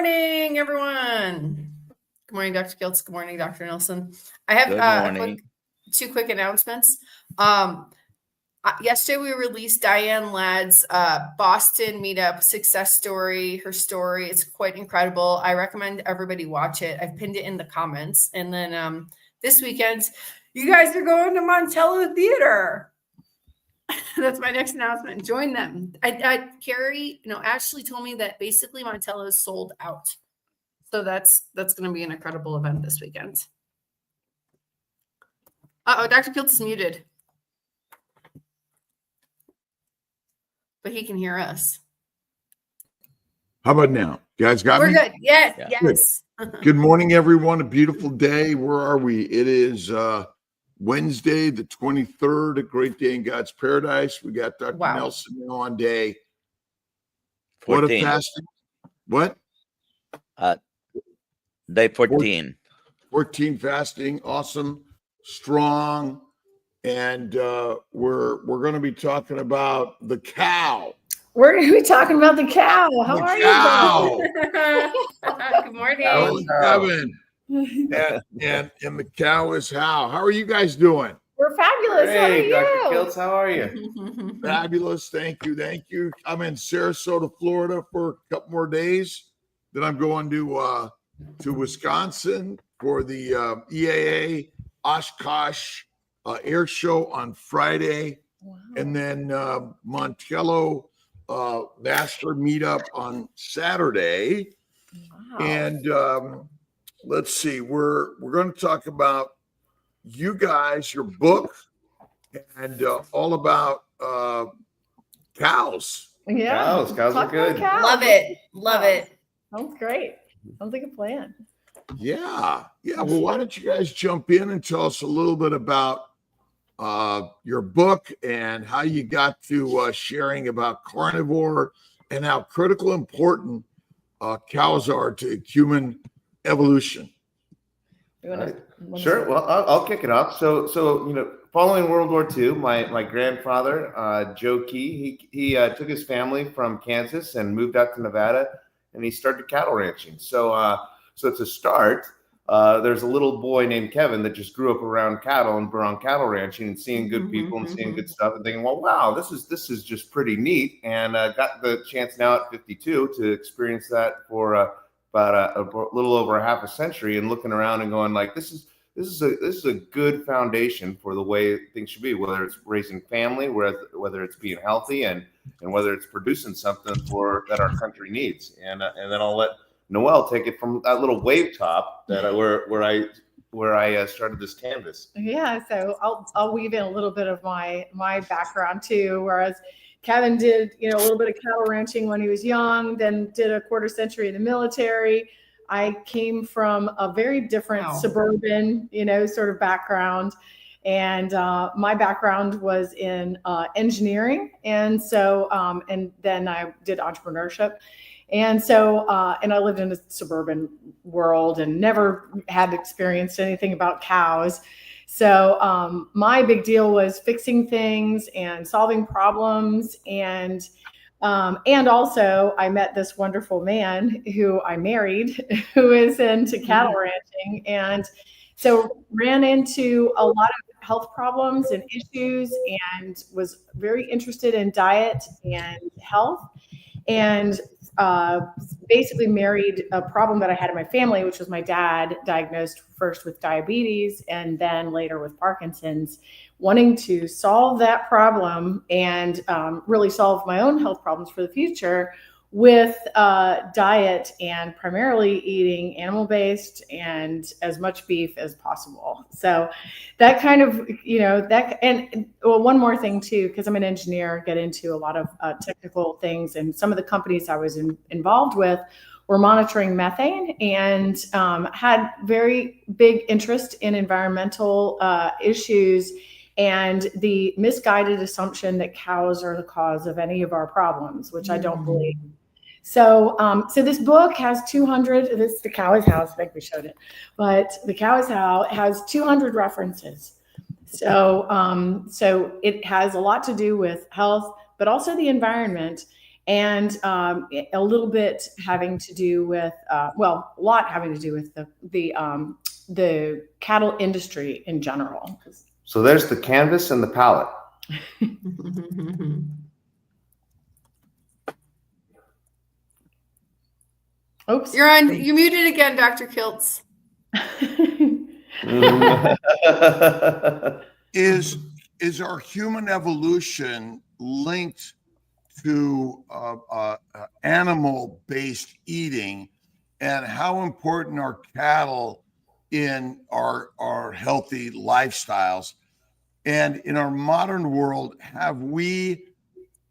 morning, everyone. Good morning, Dr. Giltz. Good morning, Dr. Nelson. I have two quick announcements. Yesterday, we released Diane Ladd's Boston Meetup success story. Her story is quite incredible. I recommend everybody watch it. I've pinned it in the comments. And then this weekend, you guys are going to Montello Theater. That's my next announcement. Join them. Carrie, Ashley told me that basically Montello is sold out. So that's going to be an incredible event this weekend. Dr. Giltz is muted. But he can hear us. How about now? You guys got me? We're good. Yes, yeah. Yes. Good morning, everyone. A beautiful day. Where are we? It is Wednesday, the 23rd, a great day in God's paradise. We got Dr. Nelson now on day 14. What a fasting. What? Day 14. 14 fasting. Awesome. Strong. And we're going to be talking about the cow. We're going to be talking about the cow. How are you? Good morning. Kevin. And the cow is How are you guys doing? We're fabulous. Hey, Dr. Giltz, how are you? Fabulous. Thank you. I'm in Sarasota, Florida for a couple more days. Then I'm going to Wisconsin for the EAA Oshkosh air show on Friday. Wow. And then Montello Master Meetup on Saturday. Wow. And let's see, we're going to talk about you guys, your book, and all about cows. Yeah, cows are good. Love it. Sounds great. Sounds like a plan. Yeah. Well, why don't you guys jump in and tell us a little bit about your book and how you got to sharing about carnivore and how critical important cows are to human evolution. Sure. Well, I'll kick it off. So following World War II, my grandfather, Joe Key, he took his family from Kansas and moved out to Nevada, and he started cattle ranching. So to start, there's a little boy named Kevin that just grew up around cattle and around cattle ranching and seeing good people and seeing good stuff and thinking, well, wow, this is just pretty neat. And got the chance now at 52 to experience that for about a little over a half a century, and looking around and going like, this is a good foundation for the way things should be, whether it's raising family, whether it's being healthy, and whether it's producing something that our country needs. And then I'll let Noel take it from that little wave top that where I started this canvas. Yeah, so I'll weave in a little bit of my background too. Whereas Kevin did a little bit of cattle ranching when he was young, then did a quarter century in the military. I came from a very different suburban sort of background, and my background was in engineering, and so and then I did entrepreneurship. And so, and I lived in a suburban world and never had experienced anything about cows. So my big deal was fixing things and solving problems. And also I met this wonderful man who I married, who is into cattle ranching. And so ran into a lot of health problems and issues, and was very interested in diet and health. And basically married a problem that I had in my family, which was my dad diagnosed first with diabetes and then later with Parkinson's, wanting to solve that problem and really solve my own health problems for the future with diet and primarily eating animal-based and as much beef as possible. So that kind of, one more thing too, because I'm an engineer, get into a lot of technical things, and some of the companies I was involved with were monitoring methane and had very big interest in environmental issues and the misguided assumption that cows are the cause of any of our problems, which I don't believe. So this book has 200, the Cow is How, I think we showed it, but the Cow is How has 200 references. So it has a lot to do with health, but also the environment. and a little bit having to do with, a lot having to do with the cattle industry in general. So there's the canvas and the palette. Oops. You muted again, Dr. Kiltz. Is our human evolution linked to animal-based eating, and how important are cattle in our healthy lifestyles? And in our modern world, have we,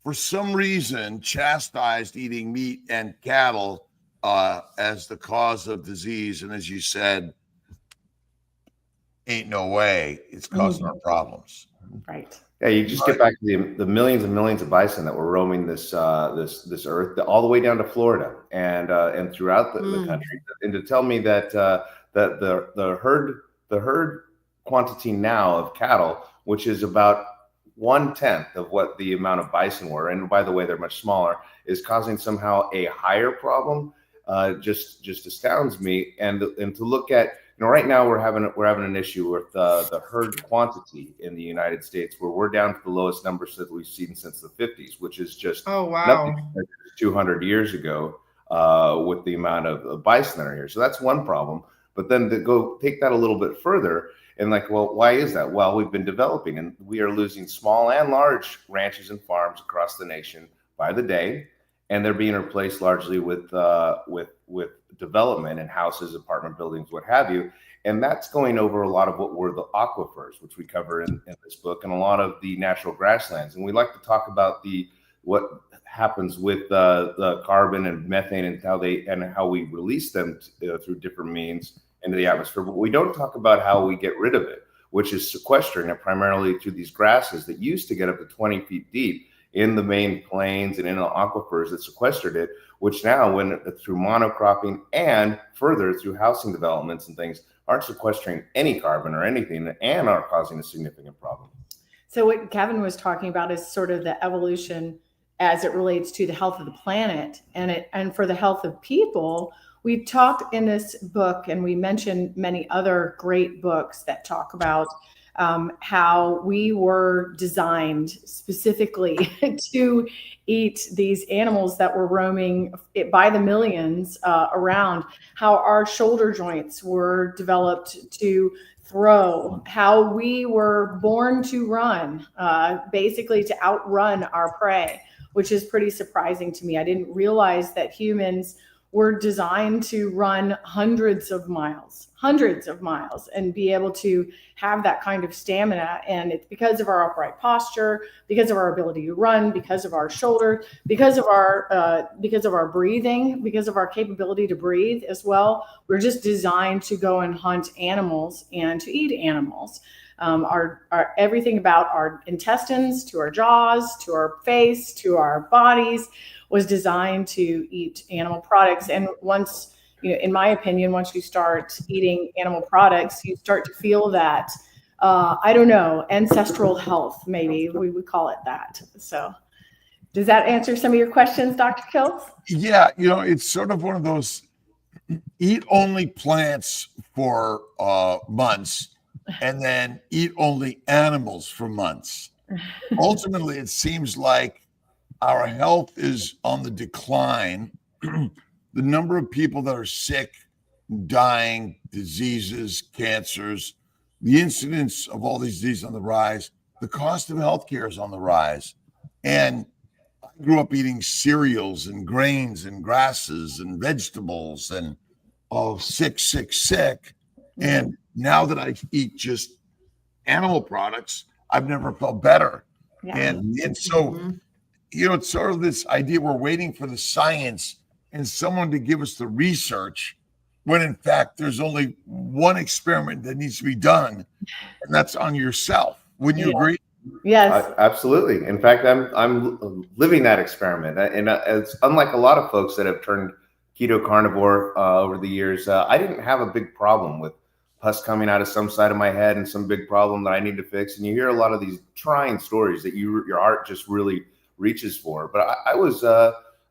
for some reason, chastised eating meat and cattle as the cause of disease? And as you said, ain't no way it's causing our problems. Right. Yeah, you just get back to the millions and millions of bison that were roaming this earth, all the way down to Florida and throughout the country. And to tell me that that the herd quantity now of cattle, which is about 1/10 of what the amount of bison were, and by the way, they're much smaller, is causing somehow a higher problem, just astounds me. And to look at, right now we're having an issue with the herd quantity in the United States, where we're down to the lowest numbers that we've seen since the 50s, which is just nothing compared to 200 years ago with the amount of bison that are here. So that's one problem. But then to go take that a little bit further, and well, why is that? Well, we've been developing, and we are losing small and large ranches and farms across the nation by the day, and they're being replaced largely with development and houses, apartment buildings, what have you. And that's going over a lot of what were the aquifers, which we cover in this book, and a lot of the natural grasslands. And we like to talk about what happens with the carbon and methane and how we release them through different means into the atmosphere. But we don't talk about how we get rid of it, which is sequestering it primarily through these grasses that used to get up to 20 feet deep in the main plains and in the aquifers that sequestered it, which now, when through monocropping and further through housing developments and things, aren't sequestering any carbon or anything, and are causing a significant problem. So what Kevin was talking about is sort of the evolution as it relates to the health of the planet and for the health of people. We've talked in this book, and we mentioned many other great books that talk about how we were designed specifically to eat these animals that were roaming by the millions around, how our shoulder joints were developed to throw, how we were born to run, basically to outrun our prey, which is pretty surprising to me. I didn't realize that humans were designed to run hundreds of miles and be able to have that kind of stamina. And it's because of our upright posture, because of our ability to run, because of our shoulder, because of our breathing, because of our capability to breathe as well. We're just designed to go and hunt animals and to eat animals. Our everything about our intestines, to our jaws, to our face, to our bodies was designed to eat animal products. And once, in my opinion, once you start eating animal products, you start to feel that, I don't know, ancestral health, maybe we would call it that. So does that answer some of your questions, Dr. Kiltz? Yeah, it's sort of one of those eat only plants for months and then eat only animals for months. Ultimately, it seems like our health is on the decline. The number of people that are sick, dying, diseases, cancers, the incidence of all these diseases on the rise, the cost of healthcare is on the rise. And I grew up eating cereals and grains and grasses and vegetables and sick. And now that I eat just animal products, I've never felt better. Yeah. And so, it's sort of this idea we're waiting for the science and someone to give us the research, when in fact there's only one experiment that needs to be done, and that's on yourself. Wouldn't you agree? Yes, absolutely. In fact, I'm living that experiment, and it's unlike a lot of folks that have turned keto carnivore over the years. I didn't have a big problem with pus coming out of some side of my head and some big problem that I need to fix. And you hear a lot of these trying stories that your heart just really reaches for. But I was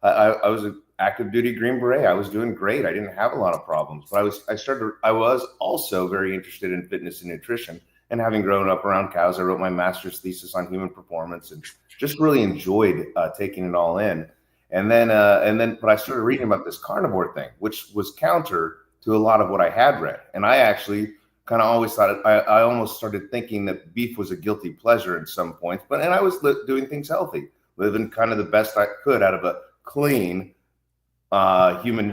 I was an active duty Green Beret. I was doing great. I didn't have a lot of problems, but I was also very interested in fitness and nutrition. And having grown up around cows, I wrote my master's thesis on human performance and just really enjoyed taking it all in. But I started reading about this carnivore thing, which was counter to a lot of what I had read. And I actually kind of always thought I almost started thinking that beef was a guilty pleasure at some points, and I was doing things healthy, living kind of the best I could out of a clean human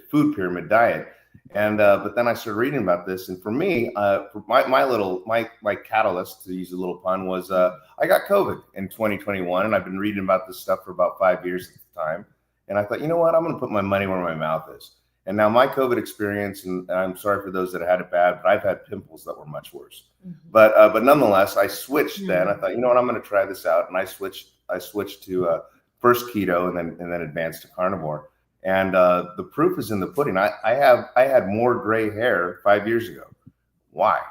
food pyramid diet. But then I started reading about this, and for me, my catalyst, to use a little pun, was I got COVID in 2021, and I've been reading about this stuff for about 5 years at the time. And I thought, you know what, I'm going to put my money where my mouth is. And now my COVID experience, and I'm sorry for those that had it bad, but I've had pimples that were much worse. Mm-hmm. But nonetheless, I switched. Then I thought, you know what, I'm going to try this out, and I switched to first keto, and then advanced to carnivore. And the proof is in the pudding. I had more gray hair 5 years ago. Why?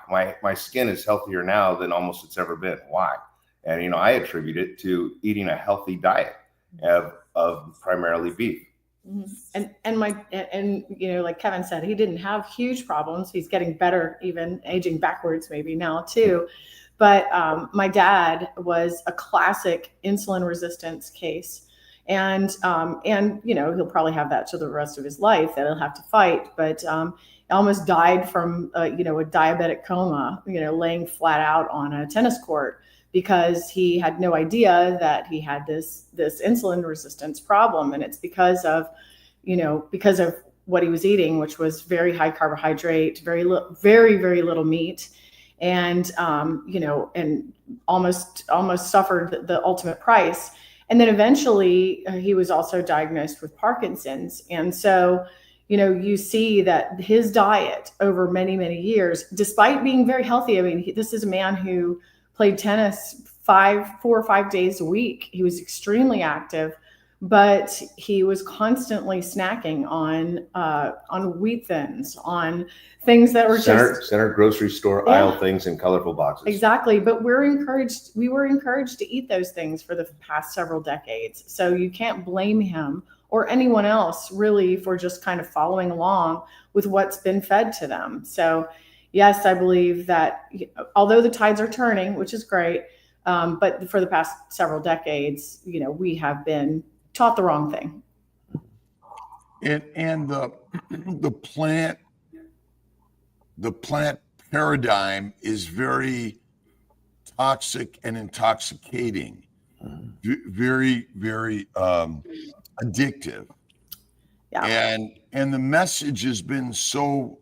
My skin is healthier now than almost it's ever been. Why? And I attribute it to eating a healthy diet of primarily beef. Mm-hmm. And like Kevin said, he didn't have huge problems. He's getting better, even aging backwards maybe now too. But my dad was a classic insulin resistance case. And he'll probably have that to the rest of his life that he'll have to fight. But almost died from a diabetic coma, laying flat out on a tennis court because he had no idea that he had this insulin resistance problem. And it's because of what he was eating, which was very high carbohydrate, very, very little meat. And, and almost suffered the ultimate price. And then eventually he was also diagnosed with Parkinson's. And so, you see that his diet over many, many years, despite being very healthy, I mean, this is a man who played tennis 4 or 5 days a week. He was extremely active, but he was constantly snacking on wheat thins, on things that were center grocery store aisle things in colorful boxes. Exactly. But we were encouraged to eat those things for the past several decades. So you can't blame him or anyone else really for just kind of following along with what's been fed to them. So yes, I believe that although the tides are turning, which is great, but for the past several decades, we have been taught the wrong thing. And the plant paradigm is very toxic and intoxicating, very, very addictive. Yeah. And the message has been so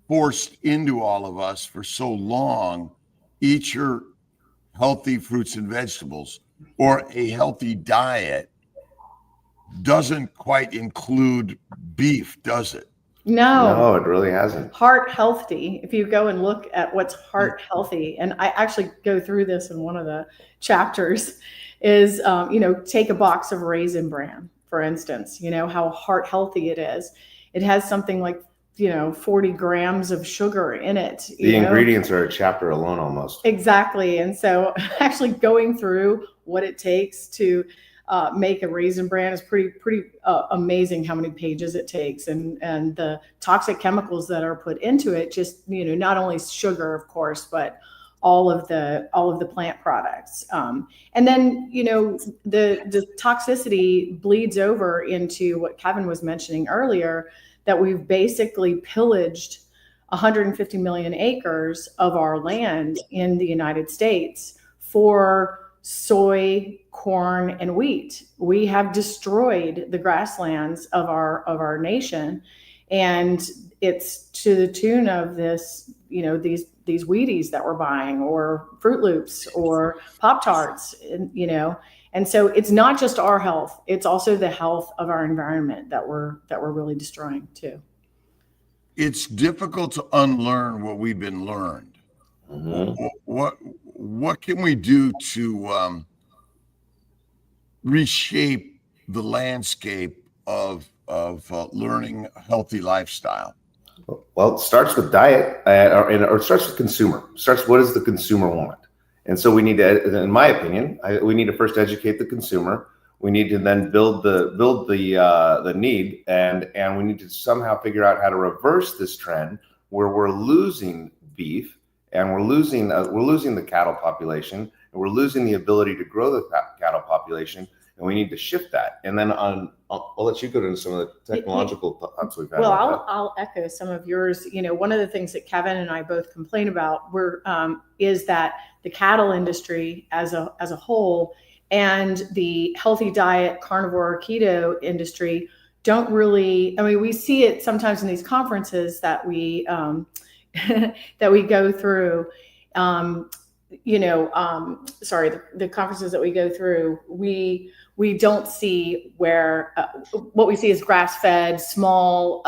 forced into all of us for so long. Eat your healthy fruits and vegetables, or a healthy diet doesn't quite include beef, does it? No, it really hasn't. Heart healthy. If you go and look at what's heart healthy, and I actually go through this in one of the chapters, is take a box of Raisin Bran, for instance. How heart healthy it is. It has something like 40 grams of sugar in it. The ingredients are a chapter alone almost. Exactly. And so actually going through what it takes to make a Raisin Bran is pretty amazing how many pages it takes, and the toxic chemicals that are put into it, just, not only sugar, of course, but all of the plant products. And then, the toxicity bleeds over into what Kevin was mentioning earlier, that we've basically pillaged 150 million acres of our land in the United States for soy, corn, and wheat. We have destroyed the grasslands of our nation, and it's to the tune of this, these Wheaties that we're buying, or Fruit Loops, or Pop-Tarts, and so it's not just our health; it's also the health of our environment that we're really destroying too. It's difficult to unlearn what we've been learned. Mm-hmm. What can we do to reshape the landscape of learning a healthy lifestyle? Well, it starts with diet, or it starts with consumer. It starts, what does the consumer want? And so we need to, in my opinion, we need to first educate the consumer. We need to then build the need, and we need to somehow figure out how to reverse this trend where we're losing beef and we're losing the cattle population, and we're losing the ability to grow the cattle population, and we need to shift that. And then I'll let you go into some of the technological thoughts we've had. Well, I'll echo some of yours. One of the things that Kevin and I both complain about is that the cattle industry as a whole and the healthy diet, carnivore, keto industry don't really. I mean, we see it sometimes in these conferences that we that we go through. The conferences that we go through, we don't see where what we see is grass-fed, small,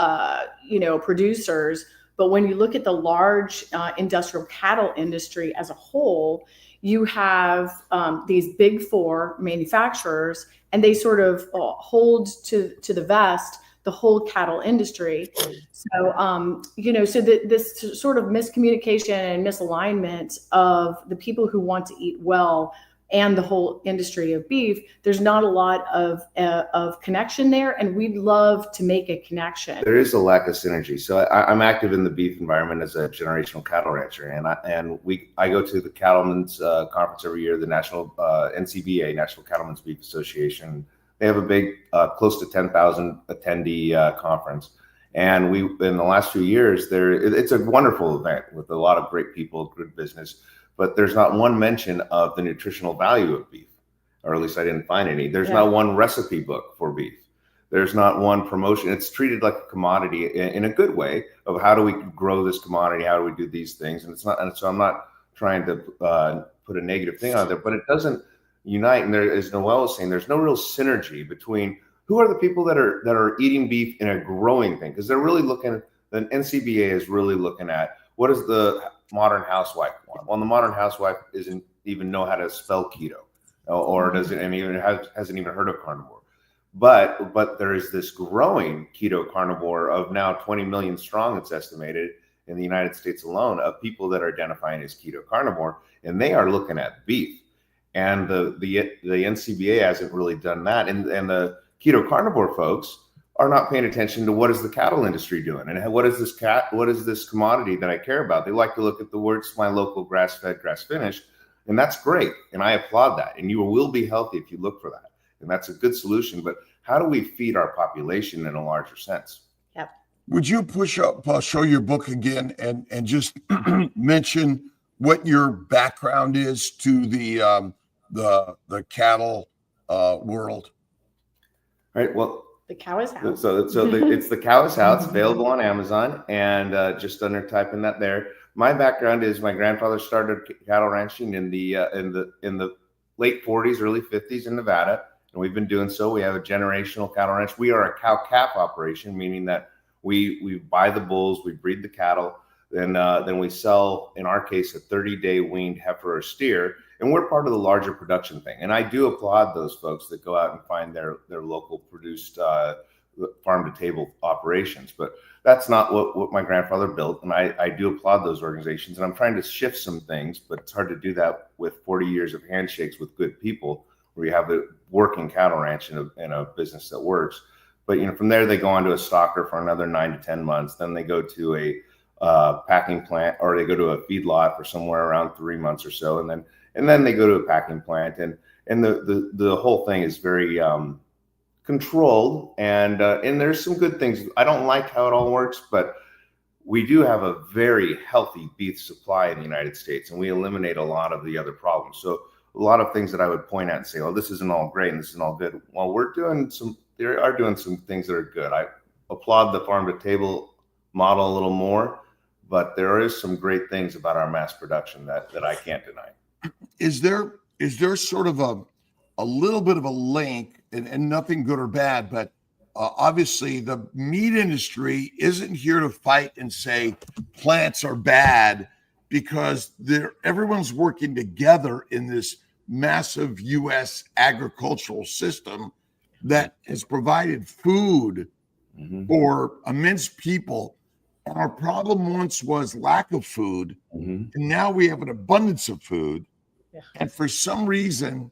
producers. But when you look at the large industrial cattle industry as a whole, you have these big four manufacturers, and they sort of hold to the vest the whole cattle industry. So, this sort of miscommunication and misalignment of the people who want to eat well and the whole industry of beef, there's not a lot of connection there, and we'd love to make a connection. There is a lack of synergy. So I'm active in the beef environment as a generational cattle rancher, and I go to the Cattlemen's Conference every year, the National NCBA, National Cattlemen's Beef Association. They have a big, close to 10,000 attendee conference. And in the last few years, it's a wonderful event with a lot of great people, good business, but there's not one mention of the nutritional value of beef, or at least I didn't find any. There's not one recipe book for beef. There's not one promotion. It's treated like a commodity in a good way of how do we grow this commodity? How do we do these things? And so I'm not trying to put a negative thing on there, but it doesn't unite. And there, as Noel was saying, there's no real synergy between who are the people that are eating beef in a growing thing, because they're really looking. The NCBA is really looking at what does the modern housewife want. Well, the modern housewife doesn't even know how to spell keto, or doesn't, and even hasn't even heard of carnivore. But there is this growing keto carnivore of now 20 million strong. It's estimated in the United States alone of people that are identifying as keto carnivore, and they are looking at beef. And the NCBA hasn't really done that, and the keto carnivore folks are not paying attention to what is the cattle industry doing and what is this commodity that I care about. They like to look at the words my local grass-fed, grass-finished, and that's great, and I applaud that. And you will be healthy if you look for that, and that's a good solution. But how do we feed our population in a larger sense? Yep. Would you push up, show your book again, and just mention what your background is to the cattle world? All right. Well, The Cow is House. So it's The Cow is House, available on Amazon, and just under type in that there. My background is my grandfather started cattle ranching in the late 40s, early 50s in Nevada, and we've been doing so. We have a generational cattle ranch. We are a cow calf operation, meaning that we buy the bulls, we breed the cattle, then we sell, in our case, a 30-day weaned heifer or steer. And we're part of the larger production thing. And I do applaud those folks that go out and find their local produced farm to table operations. But that's not what my grandfather built. And I do applaud those organizations. And I'm trying to shift some things, but it's hard to do that with 40 years of handshakes with good people, where you have a working cattle ranch in a business that works. But from there, they go on to a stocker for another 9 to 10 months. Then they go to a packing plant, or they go to a feedlot for somewhere around 3 months or so. And then they go to a packing plant, and the whole thing is very controlled. And there's some good things. I don't like how it all works, but we do have a very healthy beef supply in the United States, and we eliminate a lot of the other problems. So a lot of things that I would point at and say, "Oh, this isn't all great and this isn't all good." Well, they are doing some things that are good. I applaud the farm to table model a little more, but there is some great things about our mass production that I can't deny. Is there sort of a little bit of a link, and nothing good or bad, but obviously the meat industry isn't here to fight and say plants are bad, because everyone's working together in this massive U.S. agricultural system that has provided food for immense people. And our problem once was lack of food, and now we have an abundance of food. Yeah. And for some reason,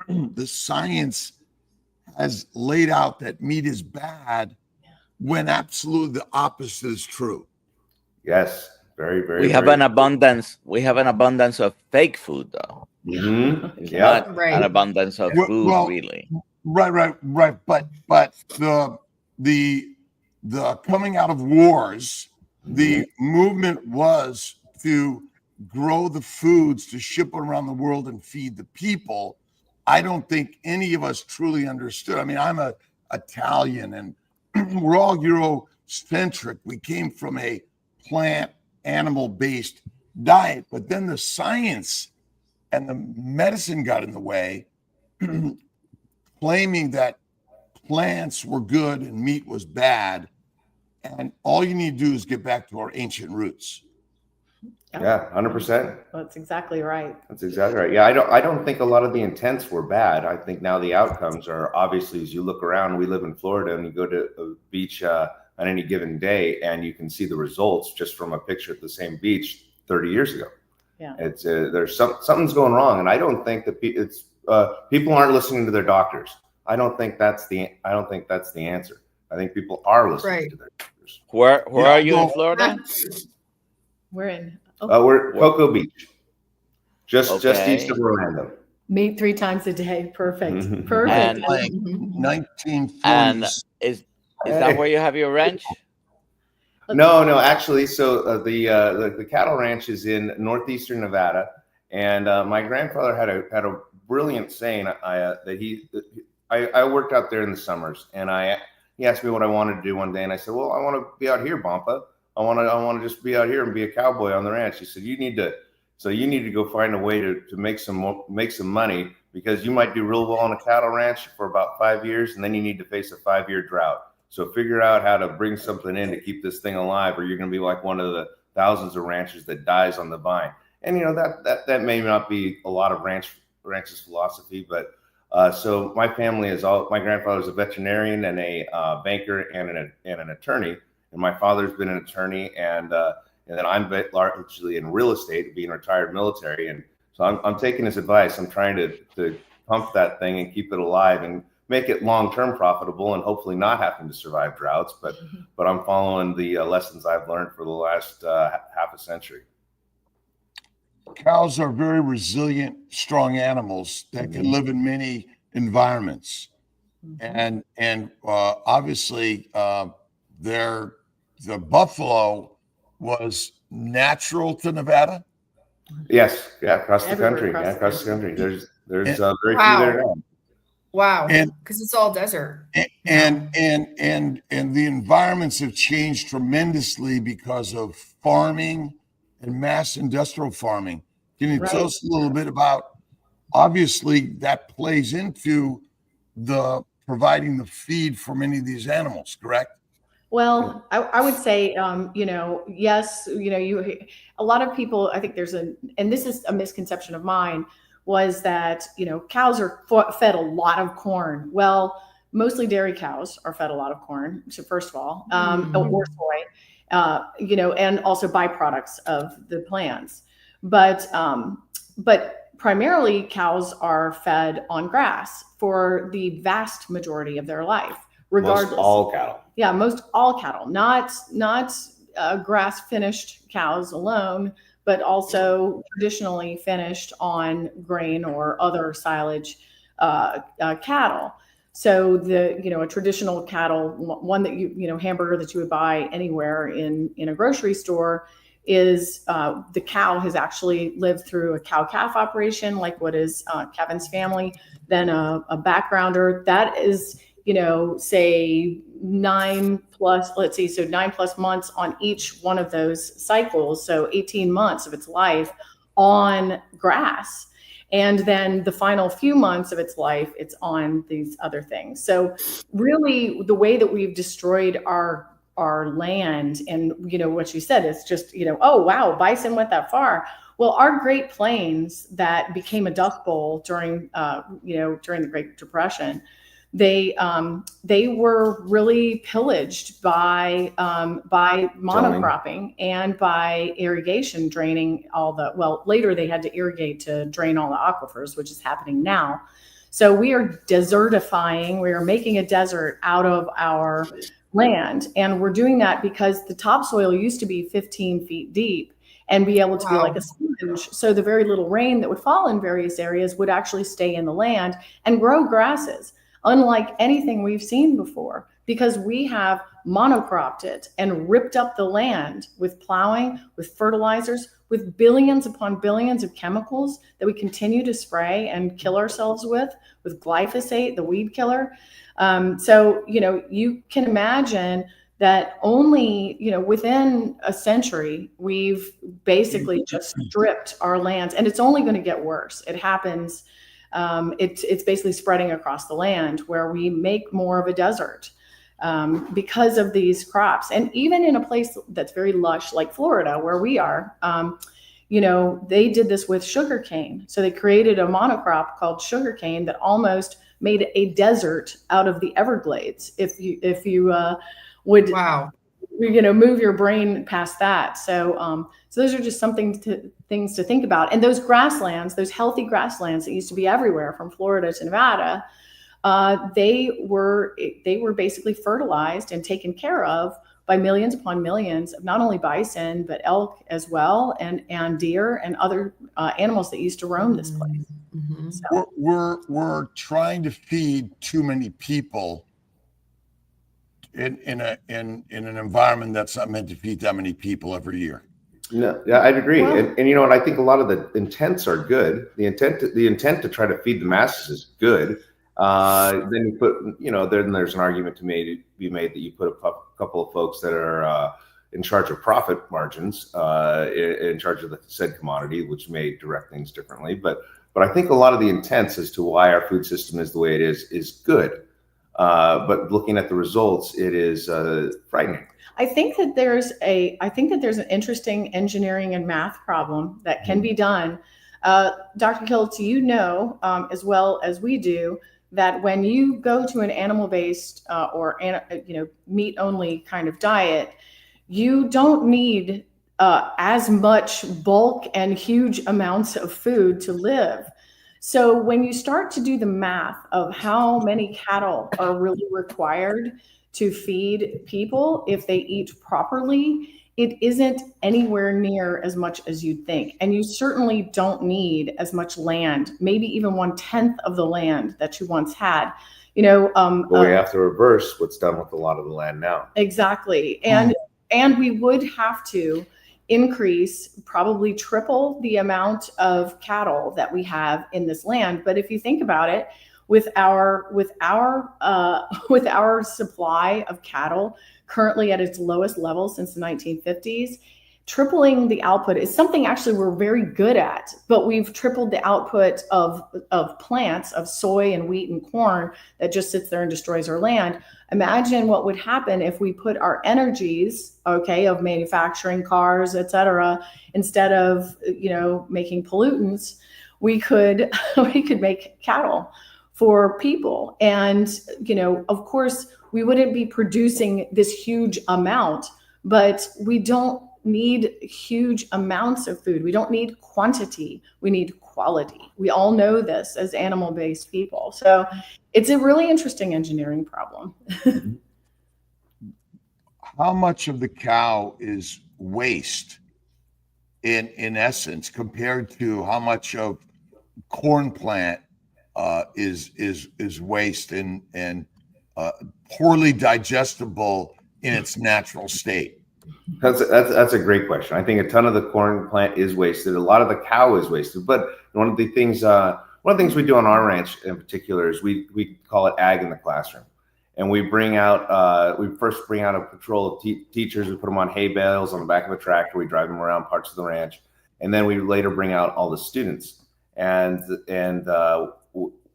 the science has laid out that meat is bad when absolutely the opposite is true. Yes, very, very. We have very an abundance. We have an abundance of fake food, though. Mhm. It's Yeah. not Right. an abundance of food, Well, really. Right. But the coming out of wars, the movement was to grow the foods to ship it around the world and feed the people. I don't think any of us truly understood. I mean, I'm a Italian, and we're all Eurocentric. We came from a plant animal based diet, but then the science and the medicine got in the way, claiming that plants were good and meat was bad. And all you need to do is get back to our ancient roots. Yeah, 100%. That's exactly right. That's exactly right. Yeah, I don't think a lot of the intents were bad. I think now the outcomes are obviously, as you look around, we live in Florida and you go to a beach on any given day and you can see the results just from a picture at the same beach 30 years ago. Yeah. It's there's something's going wrong, and I don't think that it's people aren't listening to their doctors. I don't think that's the answer. I think people are listening to their doctors. Where are you in Florida? We're in We're Cocoa Beach, just east of Okay. Orlando. meat 3 times a day. Perfect. Mhm. Perfect. And- Like Mhm. 1940s. And is that where you have your ranch? No, actually, so the cattle ranch is in northeastern Nevada, and my grandfather had a brilliant saying. I worked out there in the summers, and he asked me what I wanted to do one day, and I said, well, I want to be out here, Bampa. I want to just be out here and be a cowboy on the ranch. He said, you need to go find a way to make some money, because you might do real well on a cattle ranch for about 5 years, and then you need to face a 5-year drought. So figure out how to bring something in to keep this thing alive, or you're going to be like one of the thousands of ranchers that dies on the vine. And that may not be a lot of ranch's philosophy, but so my grandfather's a veterinarian and a banker and an attorney, and my father's been an attorney, and then I'm largely in real estate, being retired military, and so I'm taking his advice. I'm trying to pump that thing and keep it alive and make it long-term profitable, and hopefully not having to survive droughts. But I'm following the lessons I've learned for the last half a century. Cows are very resilient, strong animals that can live in many environments, and obviously the buffalo was natural to Nevada. Yes, yeah, across the Everywhere country. across Yeah, the across the country. There's very few Wow. there now. Wow. And- Because it's all desert. And the environments have changed tremendously because of farming and mass industrial farming. Can you tell Right. us a little bit about, obviously that plays into the providing the feed for many of these animals, correct? Well, I would say, yes, a lot of people, I think and this is a misconception of mine, was that, cows are fed a lot of corn. Well, mostly dairy cows are fed a lot of corn. So first of all, or soy, and also byproducts of the plants. But primarily cows are fed on grass for the vast majority of their life, regardless. Most all cattle. Yeah, most all cattle, not grass finished cows alone, but also traditionally finished on grain or other silage cattle. So a traditional cattle, one that hamburger that you would buy anywhere in a grocery store, is the cow has actually lived through a cow-calf operation, like what is Kevin's family, then a backgrounder that is, say 9+ months on each one of those cycles. So 18 months of its life on grass. And then the final few months of its life, it's on these other things. So really the way that we've destroyed our land, and what you said is just, oh wow, bison went that far. Well, our Great Plains that became a Dust Bowl during the Great Depression, they were really pillaged by monocropping and by irrigation, draining later they had to irrigate to drain all the aquifers, which is happening now. So we are desertifying, we are making a desert out of our land. And we're doing that because the topsoil used to be 15 feet deep and be able to be like a sponge. So the very little rain that would fall in various areas would actually stay in the land and grow grasses, unlike anything we've seen before, because we have monocropped it and ripped up the land with plowing, with fertilizers, with billions upon billions of chemicals that we continue to spray and kill ourselves with glyphosate, the weed killer. So, you can imagine that only, within a century, we've basically just stripped our lands, and it's only going to get worse. It happens. It's basically spreading across the land where we make more of a desert because of these crops. And even in a place that's very lush, like Florida, where we are, they did this with sugarcane. So they created a monocrop called sugarcane that almost made a desert out of the Everglades. If you would, move your brain past that. So those are just things to think about. And those grasslands, those healthy grasslands that used to be everywhere from Florida to Nevada, they were basically fertilized and taken care of by millions upon millions of not only bison, but elk as well, and deer and other animals that used to roam this place. Mm-hmm. So. We're trying to feed too many people in an environment that's not meant to feed that many people every year. No, yeah, I'd agree. Well, and you know what? I think a lot of the intents are good. The intent to try to feed the masses is good. Then you put, then there's an argument to be made that you put a couple of folks that are in charge of profit margins, in charge of the said commodity, which may direct things differently. But I think a lot of the intents as to why our food system is the way it is good. But looking at the results, it is frightening. I think that there's an interesting engineering and math problem that can be done. Dr. Kiltz, as well as we do, that when you go to an animal-based or meat-only kind of diet, you don't need as much bulk and huge amounts of food to live. So when you start to do the math of how many cattle are really required to feed people if they eat properly, it isn't anywhere near as much as you'd think. And you certainly don't need as much land, maybe even 1/10 of the land that you once had. But we have to reverse what's done with a lot of the land now. Exactly. And we would have to increase, probably triple the amount of cattle that we have in this land. But if you think about it, with our supply of cattle currently at its lowest level since the 1950s, tripling the output is something actually we're very good at. But we've tripled the output of plants, of soy and wheat and corn, that just sits there and destroys our land. Imagine what would happen if we put our energies, of manufacturing cars, et cetera, instead of making pollutants, we could make cattle for people. And, of course, we wouldn't be producing this huge amount, but we don't need huge amounts of food. We don't need quantity. We need quality. We all know this as animal-based people. So it's a really interesting engineering problem. How much of the cow is waste in essence compared to how much of corn plant is waste and poorly digestible in its natural state? That's a great question. I think a ton of the corn plant is wasted. A lot of the cow is wasted. But one of the things we do on our ranch in particular is we call it ag in the classroom, and we first bring out a patrol of teachers. We put them on hay bales on the back of a tractor. We drive them around parts of the ranch, and then we later bring out all the students. And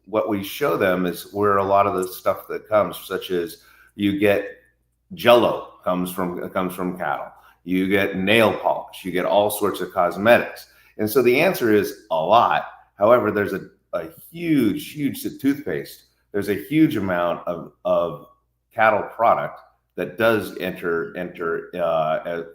what we show them is where a lot of the stuff that comes, such as you get Jell-O comes from cattle. You get nail polish. You get all sorts of cosmetics. And so the answer is a lot. However, there's a huge toothpaste. There's a huge amount of cattle product that does enter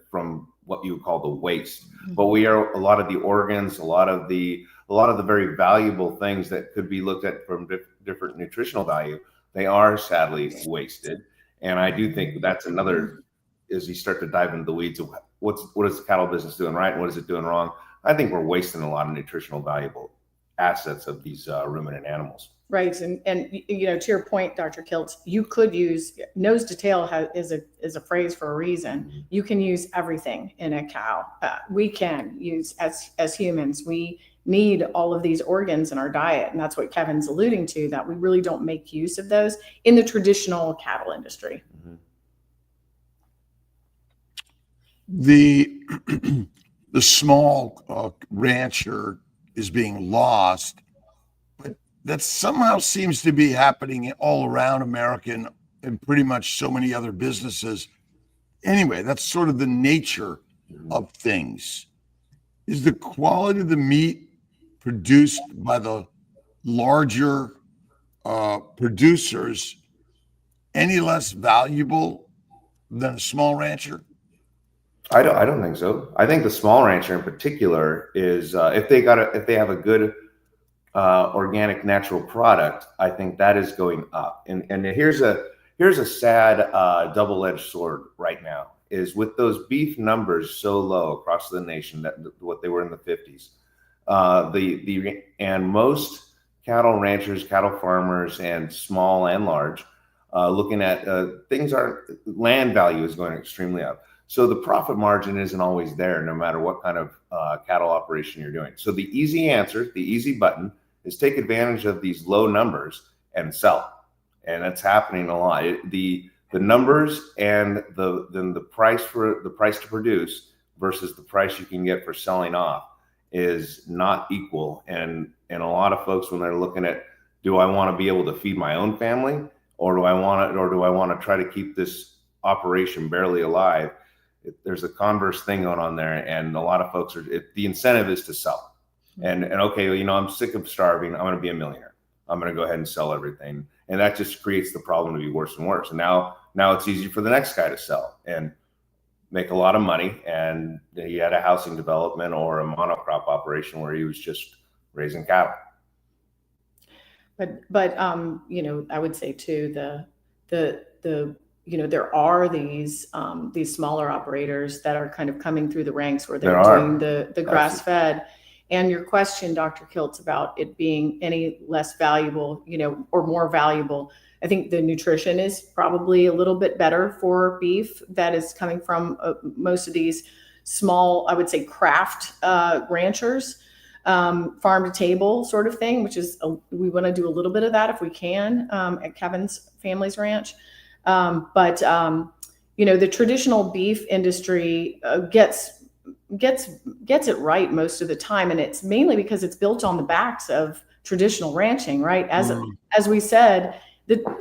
from what you would call the waste. But a lot of the organs, a lot of the a lot of the very valuable things that could be looked at from different nutritional value, they are sadly wasted. And I do think that's another, as you start to dive into the weeds of what is the cattle business doing right and what is it doing wrong. I think we're wasting a lot of nutritional valuable assets of these ruminant animals. Right. And you know, to your point, Dr. Kiltz, you could use nose to tail is a phrase for a reason. You can use everything in a cow. We can use as humans, we need all of these organs in our diet. And that's what Kevin's alluding to, that we really don't make use of those in the traditional cattle industry. The small rancher is being lost, but that somehow seems to be happening all around America and pretty much so many other businesses. Anyway, that's sort of the nature of things. Is the quality of the meat produced by the larger producers any less valuable than a small rancher? I don't think so. I think the small rancher in particular is if they have a good organic natural product, I think that is going up. And here's a sad double-edged sword right now, is with those beef numbers so low across the nation, that what they were in the 50s. And most cattle ranchers, cattle farmers, and small and large, looking at land value is going extremely up. So the profit margin isn't always there, no matter what kind of cattle operation you're doing. So the easy answer, the easy button, is take advantage of these low numbers and sell. And that's happening a lot. The numbers and the price to produce versus the price you can get for selling off is not equal. And a lot of folks, when they're looking at, do I want to be able to feed my own family, or do I want to try to keep this operation barely alive? There's a converse thing going on there, and a lot of folks the incentive is to sell. And okay, you know, I'm sick of starving. I'm going to be a millionaire. I'm going to go ahead and sell everything, and that just creates the problem to be worse and worse. And now it's easy for the next guy to sell and make a lot of money. And he had a housing development or a monocrop operation where he was just raising cattle. But you know, I would say too, you know, there are these smaller operators that are kind of coming through the ranks where they're doing the grass fed. And your question, Dr. Kiltz, about it being any less valuable, you know, or more valuable, I think the nutrition is probably a little bit better for beef that is coming from most of these small, I would say, craft ranchers, farm to table sort of thing, which is we want to do a little bit of that if we can at Kevin's family's ranch. But you know, the traditional beef industry gets it right most of the time, and it's mainly because it's built on the backs of traditional ranching, right? As we said,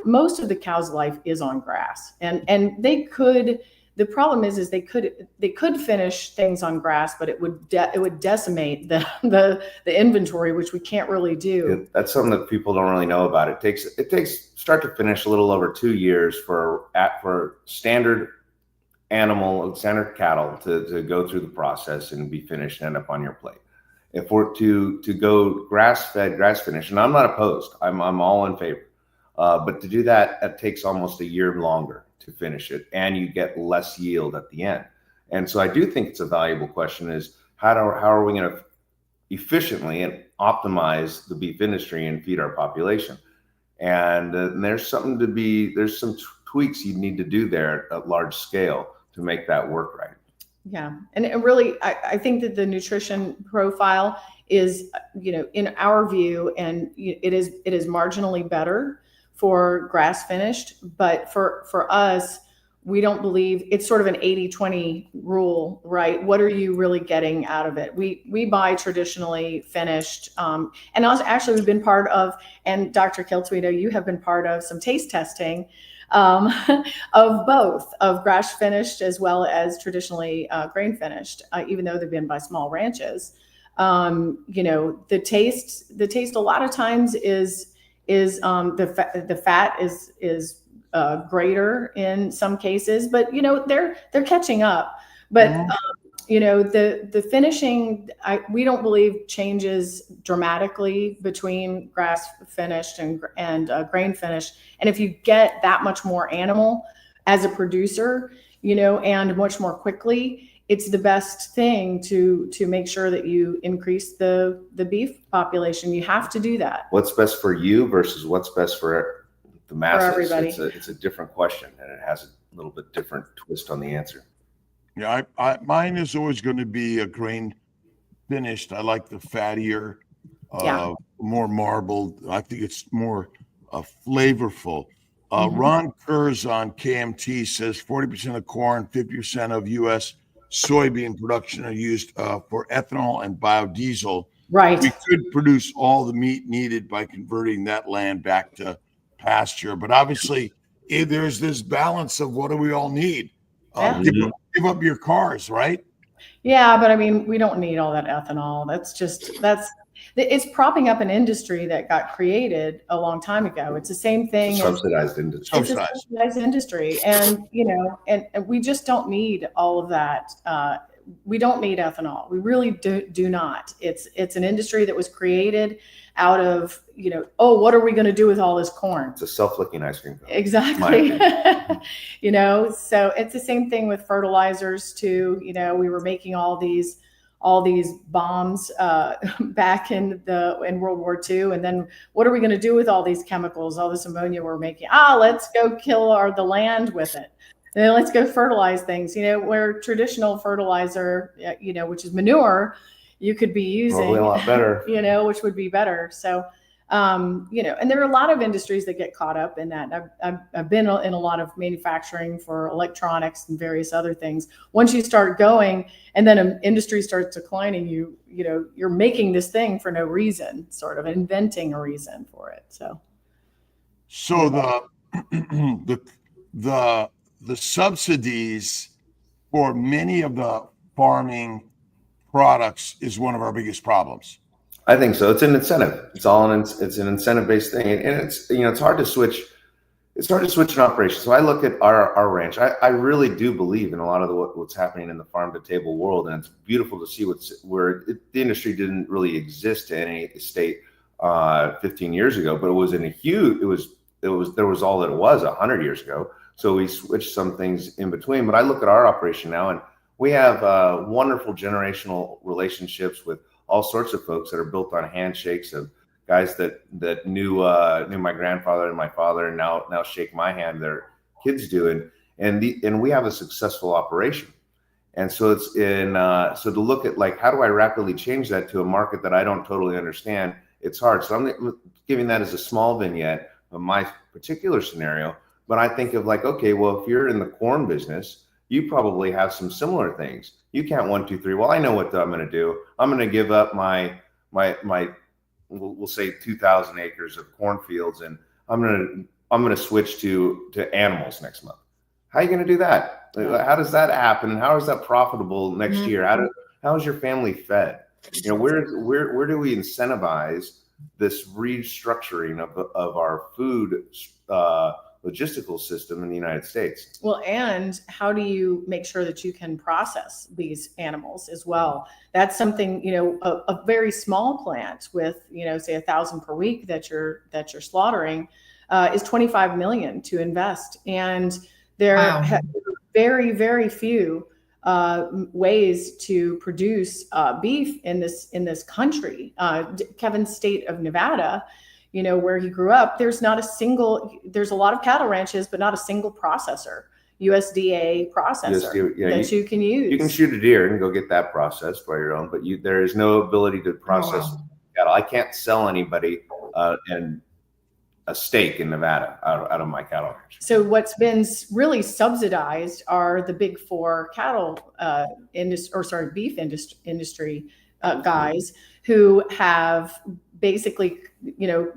most of the cow's life is on grass, and they could. The problem is they could finish things on grass, but it would decimate the inventory, which we can't really do. That's something that people don't really know about. It takes start to finish a little over 2 years for standard cattle to go through the process and be finished and end up on your plate. If we're to go grass finish, and I'm not opposed, I'm all in favor, but to do that, it takes almost a year longer to finish it, and you get less yield at the end. And so I do think it's a valuable question, is how are we going to efficiently and optimize the beef industry and feed our population? And there's some tweaks you need to do there at large scale to make that work right. Yeah. And really, I think that the nutrition profile is, you know, in our view, and it is marginally better for grass finished, but for us, we don't believe it's sort of an 80-20 rule, right? What are you really getting out of it? We buy traditionally finished, and also actually we've been part of, and Dr. Kiltz, we know you have been part of some taste testing of both, of grass finished as well as traditionally grain finished, even though they've been by small ranches. You know, the taste a lot of times is the fat is greater in some cases, but you know, they're catching up. But the finishing, we don't believe changes dramatically between grass finished and grain finished. And if you get that much more animal as a producer, and much more quickly, it's the best thing to make sure that you increase the beef population. You have to do that. What's best for you versus what's best for the masses? For everybody. It's a different question, and it has a little bit different twist on the answer. Yeah, mine is always going to be a grain finished. I like the fattier, more marbled. I think it's more flavorful. Ron Kurz on KMT says 40% of corn, 50% of U.S. soybean production are used for ethanol and biodiesel. Right. We could produce all the meat needed by converting that land back to pasture. But obviously, there's this balance of what do we all need? Give up your cars, right? Yeah, but I mean, we don't need all that ethanol. It's propping up an industry that got created a long time ago. It's the same thing. Subsidized industry. It's a subsidized industry. And, and we just don't need all of that. We don't need ethanol. We really do not. It's an industry that was created out of, what are we going to do with all this corn? It's a self-licking ice cream cone. Exactly. So it's the same thing with fertilizers too. We were making all these bombs back in World War II. And then what are we going to do with all these chemicals, all this ammonia we're making? Let's go kill the land with it. Then let's go fertilize things, where traditional fertilizer, which is manure, you could be using probably a lot better, which would be better. So, and there are a lot of industries that get caught up in that. I've been in a lot of manufacturing for electronics and various other things. Once you start going and then an industry starts declining, you're making this thing for no reason, sort of inventing a reason for it. So the subsidies for many of the farming products is one of our biggest problems. I think so. It's an incentive. It's an incentive-based thing, and it's it's hard to switch. It's hard to switch an operation. So I look at our ranch. I really do believe in a lot of what's happening in the farm to table world, and it's beautiful to see where the industry didn't really exist to any state 15 years ago, but it was in a huge. There was all that it was 100 years ago. So we switched some things in between. But I look at our operation now, and we have wonderful generational relationships with all sorts of folks that are built on handshakes of guys that knew my grandfather and my father, and now shake my hand. Their kids do, and we have a successful operation. And so it's so to look at how do I rapidly change that to a market that I don't totally understand? It's hard. So I'm giving that as a small vignette of my particular scenario. But I think of okay, well, if you're in the corn business, you probably have some similar things. You can't 1, 2, 3. Well, I know what I'm going to do. I'm going to give up my we'll say 2,000 acres of cornfields, and I'm going to switch to animals next month. How are you going to do that? How does that happen? How is that profitable next year? How is your family fed? Where do we incentivize this restructuring of our food logistical system in the United States? Well, and how do you make sure that you can process these animals as well? That's something, a very small plant with, say 1,000 per week that you're slaughtering is $25 million to invest. And there are very, very few ways to produce beef in this country. Kevin's state of Nevada, where he grew up, there's a lot of cattle ranches, but not a single processor, USDA processor that you can use. You can shoot a deer and go get that processed by your own, but there is no ability to process cattle. I can't sell anybody and a steak in Nevada out of my cattle ranch. So what's been really subsidized are the big four cattle beef industry guys who have basically,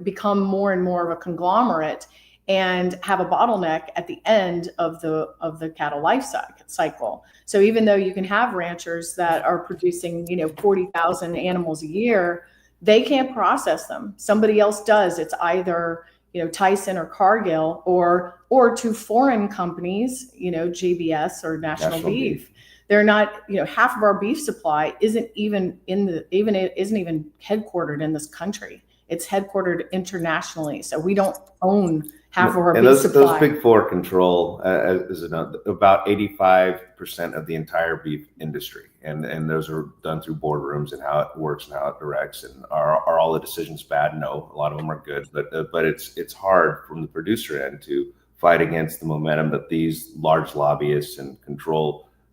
become more and more of a conglomerate and have a bottleneck at the end of the cattle life cycle. So even though you can have ranchers that are producing, 40,000 animals a year, they can't process them. Somebody else does. It's either, Tyson or Cargill or to foreign companies, JBS or National Beef. They're not, half of our beef supply isn't even headquartered in this country. It's headquartered internationally. So we don't own half of our beef supply. Those big four control about 85% of the entire beef industry, and those are done through boardrooms and how it works and how it directs. And are all the decisions bad? No, a lot of them are good, but it's hard from the producer end to fight against the momentum that these large lobbyists and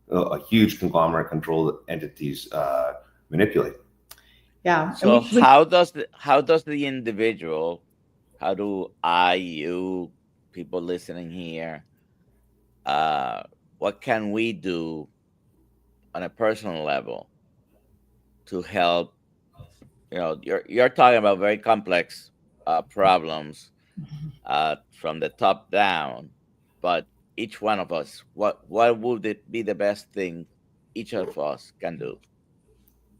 a huge conglomerate control entities manipulate. Yeah. So how does the individual, how do you people listening here, what can we do on a personal level to help? You're talking about very complex problems from the top down, but each one of us, what would it be the best thing each of us can do?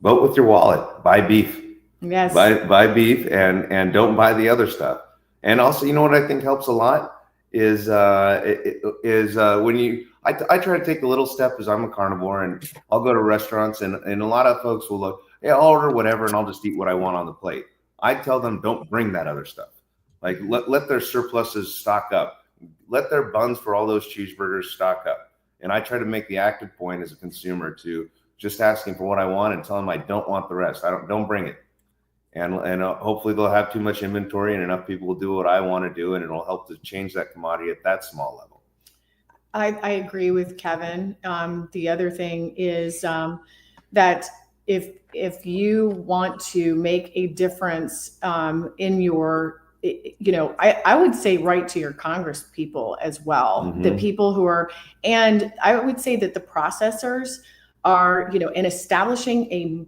Vote with your wallet. Buy beef. Yes. Buy beef and don't buy the other stuff. And also, what I think helps a lot is when I try to take a little step, as I'm a carnivore, and I'll go to restaurants and a lot of folks will look, hey, I'll order whatever and I'll just eat what I want on the plate. I tell them, don't bring that other stuff. Like let their surpluses stock up. Let their buns for all those cheeseburgers stock up. And I try to make the active point as a consumer to just asking for what I want and tell them I don't want the rest. Don't bring it. And hopefully they'll have too much inventory and enough people will do what I want to do, and it'll help to change that commodity at that small level. I agree with Kevin. The other thing is that if you want to make a difference in your, I would say write to your Congress people as well, Mm-hmm. the people who are, and I would say that the processors are, in establishing a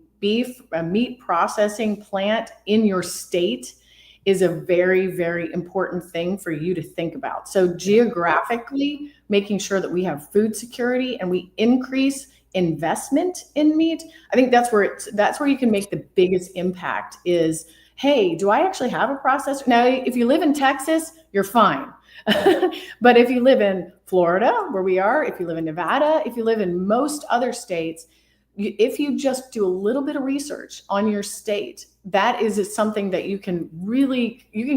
meat processing plant in your state is a very, very important thing for you to think about. So geographically, making sure that we have food security and we increase investment in meat, I think that's where you can make the biggest impact is, hey, do I actually have a processor? Now, if you live in Texas, you're fine. But if you live in Florida, where we are, if you live in Nevada, if you live in most other states, if you just do a little bit of research on your state, that is something that you can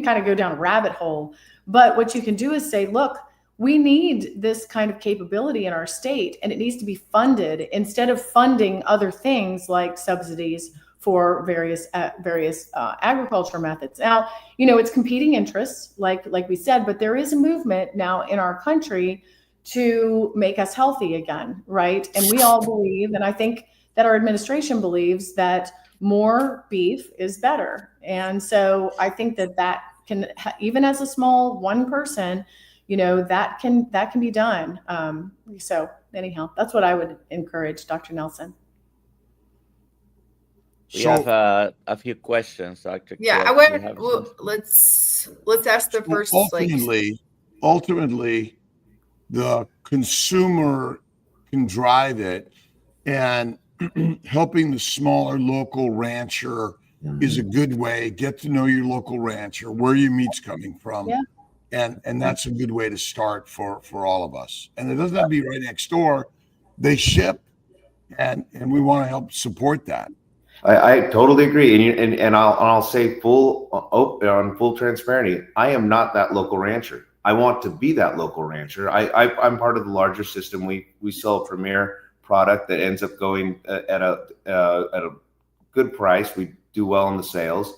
kind of go down a rabbit hole. But what you can do is say, look, we need this kind of capability in our state, and it needs to be funded instead of funding other things like subsidies for various agriculture methods. Now, it's competing interests, like we said, but there is a movement now in our country to make us healthy again, right? And we all believe, and I think that our administration believes, that more beef is better. And so I think that can, even as a small one person, that can be done. So anyhow, that's what I would encourage, Dr. Nelson. We have a few questions, Dr. Yeah, let's ask the first. Ultimately, the consumer can drive it, and helping the smaller local rancher is a good way. Get to know your local rancher, where your meat's coming from. Yeah. And that's a good way to start for all of us. And it doesn't have to be right next door. They ship, and we want to help support that. I totally agree, and I'll say full transparency, I am not that local rancher. I want to be that local rancher. I'm part of the larger system. We sell a premier product that ends up going at a good price. We do well in the sales,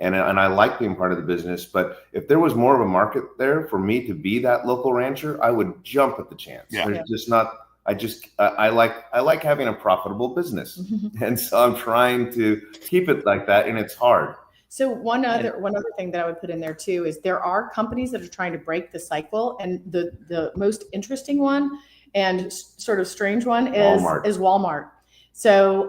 and I like being part of the business. But if there was more of a market there for me to be that local rancher, I would jump at the chance. Yeah. There's just not. I like having a profitable business, and so I'm trying to keep it like that, and it's hard. So one other thing that I would put in there too is there are companies that are trying to break the cycle, and the most interesting one and sort of strange one is Walmart. So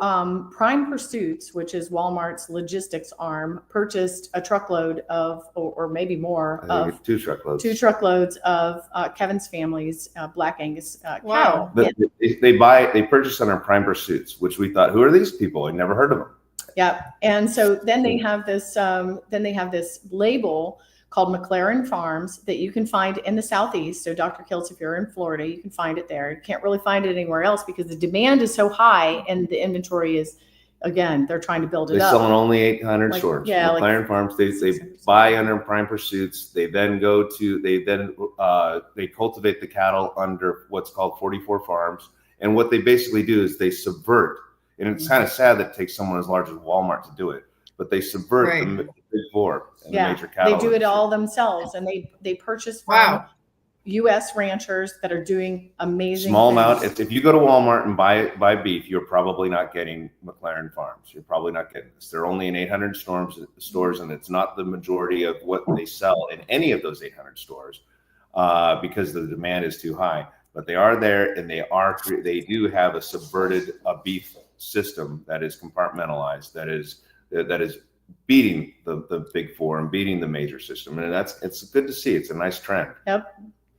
Prime Pursuits, which is Walmart's logistics arm, purchased a truckload of, or maybe more, of two truckloads of Kevin's family's Black Angus Wow. cattle. They purchased on our Prime Pursuits, which we thought, who are these people? I never heard of them. Yeah, and so then they have this label called McLaren Farms that you can find in the Southeast. So Dr. Kiltz, if you're in Florida, you can find it there. You can't really find it anywhere else because the demand is so high and the inventory is, again, they're trying to build it They up. sell in only 800 Like, stores. yeah, like McLaren Farms, they buy under Prime Pursuits. They then they cultivate the cattle under what's called 44 farms. And what they basically do is they subvert, and it's kind of sad that it takes someone as large as Walmart to do it, but they subvert the big four and the major cattle. They do it all themselves, and they purchase from U.S. ranchers that are doing amazing small things. amount. If you go to Walmart and buy beef, you're probably not getting McLaren Farms. You're probably not getting this. They're only in 800 stores, and it's not the majority of what they sell in any of those 800 stores because the demand is too high. But they are there, and they do have a subverted beef system that is compartmentalized, that is beating the big four and beating the major system, and it's good to see. It's a nice trend. Yep.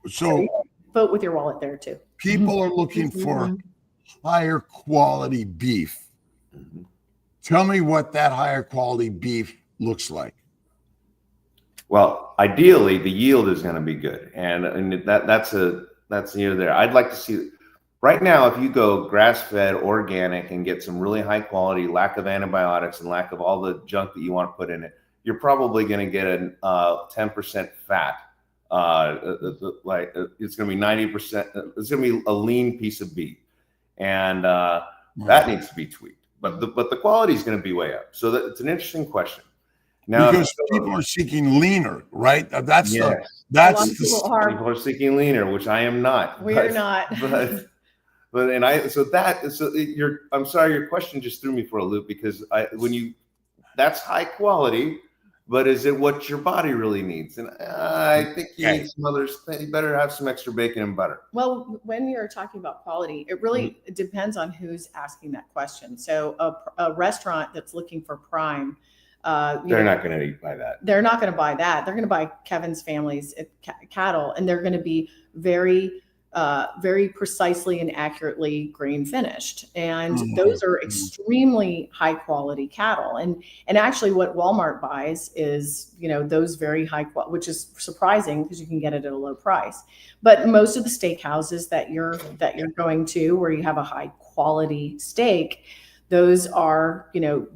So vote with your wallet there too. People are looking for higher quality beef. Tell me what that higher quality beef looks like. Well, ideally, the yield is going to be good, and that's near there. I'd like to see. Right now, if you go grass-fed, organic, and get some really high quality, lack of antibiotics and lack of all the junk that you want to put in it, you're probably going to get a 10% fat. It's going to be 90%. It's going to be a lean piece of beef, and that needs to be tweaked. But the quality is going to be way up. So it's an interesting question. Now, because people are seeking leaner, right? That's people are seeking leaner, which I am not. We are not. I'm sorry, your question just threw me for a loop because that's high quality, but is it what your body really needs? And I think you need some others. You better have some extra bacon and butter. Well, when you're talking about quality, it really depends on who's asking that question. So a restaurant that's looking for prime, they're not going to buy that. They're not going to buy that. They're going to buy Kevin's family's cattle, and they're going to be very precisely and accurately grain finished. And those are extremely high quality cattle. And actually what Walmart buys is, those very high quality, which is surprising because you can get it at a low price. But most of the steakhouses that you're going to, where you have a high quality steak, those are,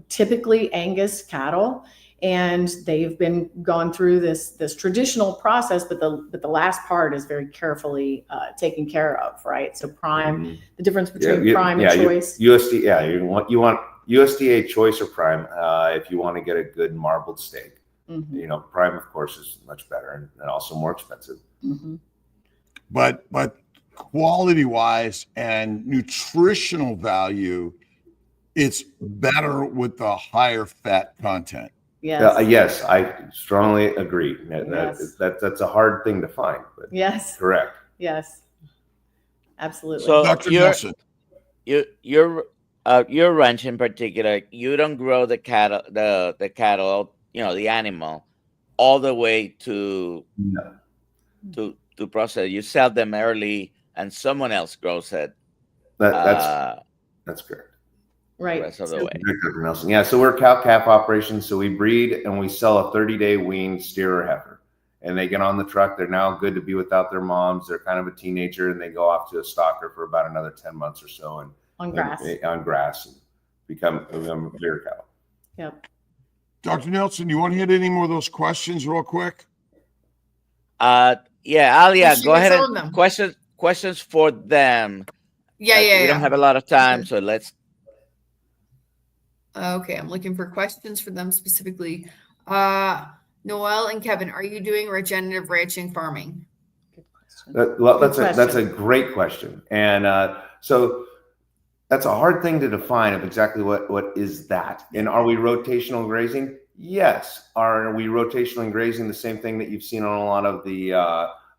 typically Angus cattle. And they've been gone through this traditional process, but the last part is very carefully taken care of, right? So prime, the difference between prime and choice. USD, you want USDA choice or prime if you want to get a good marbled steak. Prime, of course, is much better and also more expensive. But quality wise and nutritional value, it's better with the higher fat content. Yes. Yes, I strongly agree. That's a hard thing to find, but yes, correct. Yes, absolutely. So Dr. Nelson, your ranch in particular, you don't grow the cattle, the cattle, the animal, all the way to process. You sell them early, and someone else grows it. That's correct. Right. The rest of the way. Nelson. Yeah, so we're cow-calf operations. So we breed and we sell a 30-day weaned steer or heifer. And they get on the truck. They're now good to be without their moms. They're kind of a teenager, and they go off to a stocker for about another 10 months or so. And on grass and become a bigger cow. Yep. Dr. Nelson, you want to hit any more of those questions real quick? Alia, go ahead and questions for them. We don't have a lot of time, so let's. Okay, I'm looking for questions for them specifically. Noel and Kevin, are you doing regenerative ranching farming? Good question. That's a great question, and so that's a hard thing to define of exactly what is that. And are we rotational grazing? Yes. Are we rotational grazing the same thing that you've seen on a lot of the